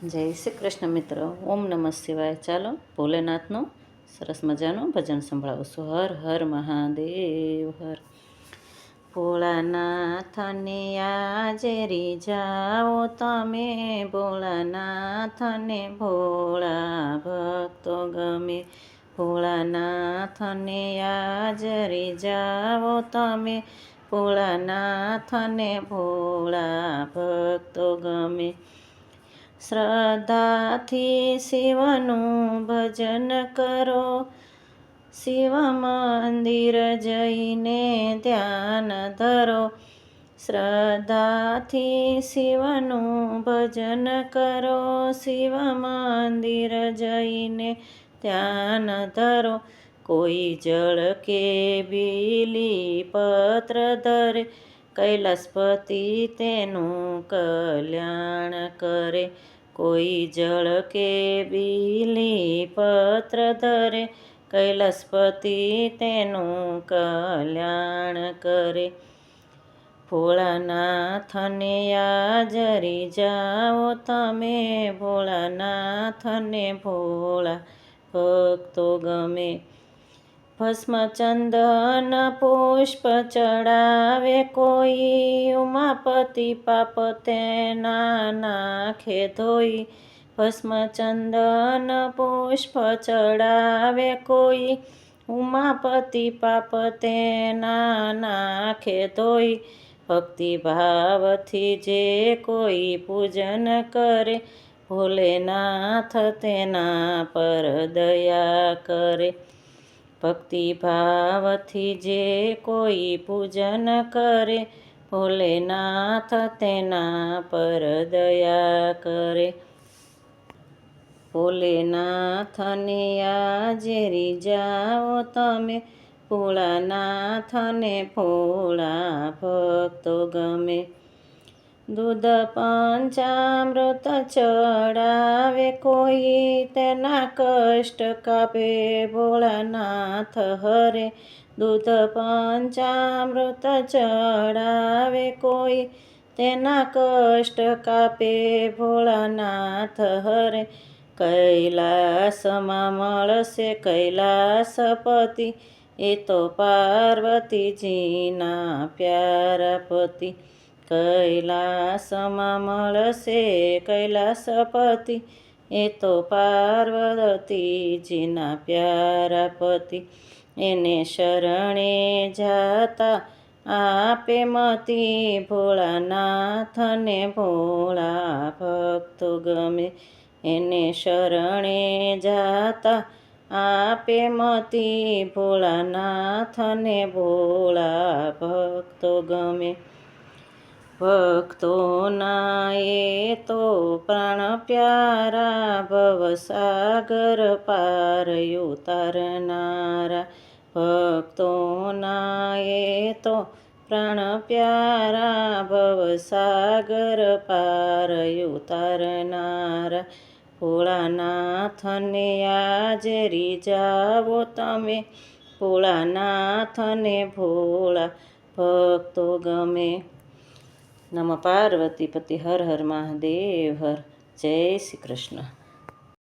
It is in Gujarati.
જય શ્રી કૃષ્ણ મિત્રો. ઓમ નમઃ શિવાય. ચાલો ભોલેનાથનું સરસ મજાનું ભજન સંભળાવશું. હર હર મહાદેવ હર. ભોળાનાથને આજે રીઝાઓ તમે, ભોળાનાથને ભોળા ભક્તો ગમે. ભોળાનાથને આજ રીઝાઓ તમે, ભોળાનાથને ભોળા ભક્તો ગમે. શ્રદ્ધાથી શિવનું ભજન કરો, શિવ મંદિર જઈને ધ્યાન ધરો. શ્રદ્ધાથી શિવનું ભજન કરો, શિવ મંદિર જઈને ધ્યાન ધરો. કોઈ જળ કે બીલી પત્ર ધરે, કૈલાસપતિ તેનું કલ્યાણ કરે. કોઈ જળ કે બીલી પત્ર ધરે, કૈલાસપતિ તેનું કલ્યાણ કરે. ભોળાનાથને આજ રીઝાઓ તમે, ભોળાનાથને ભોળા ભક્તો ગમે. ભસ્મ ચંદન પુષ્પ ચડાવે કોઈ, ઉમાપતિ પાપ તેના નાખે ધોઈ. ભસ્મ ચંદન પુષ્પ ચડાવે કોઈ, ઉમાપતિ પાપ તેના નાખે ધોઈ. ભક્તિભાવથી જે કોઈ પૂજન કરે, ભોલેનાથ તેના પર દયા કરે. ભક્તિભાવથી જે કોઈ પૂજન કરે, ભોલેનાથ તેના પર દયા કરે. ભોલેનાથને આજે રીઝાઓ તમે, ભોળાનાથને ભોળા ભક્તો ગમે. દૂધ પંચામૃત ચડાવે કોઈ, તેના કષ્ટ કાપે ભોળાનાથ હરે. દૂધ પંચામૃત ચડાવે કોઈ, તેના કષ્ટ કાપે ભોળાનાથ હરે. કૈલાસમાં મળશે કૈલાસપતિ, એ તો પાર્વતીજીના પ્યારા પતિ. કૈલાસમાં મળશે કૈલાસપતિ, એ તો પાર્વતીજીના પ્યારા પતિ. એને શરણે જાતા આપે મતિ, ભોળાનાથને ભોળા ભક્તો ગમે. એને શરણે જાતા આપે મતિ, ભોળાનાથને ભોળા ભક્તો ગમે. ભક્તોના એ તો પ્રાણ પ્યારા, ભવસાગર પાર ઉતારનારા. ભક્તોના એ તો પ્રાણ પ્યારા, ભવસાગર પાર ઉતારનારા. ભોળાનાથને આજે રીઝાઓ તમે, ભોળાનાથને ભોળા ભક્તો ગમે. નમઃ પાર્વતી પતિ. હર હર મહાદેવ હર. જય શ્રી કૃષ્ણ.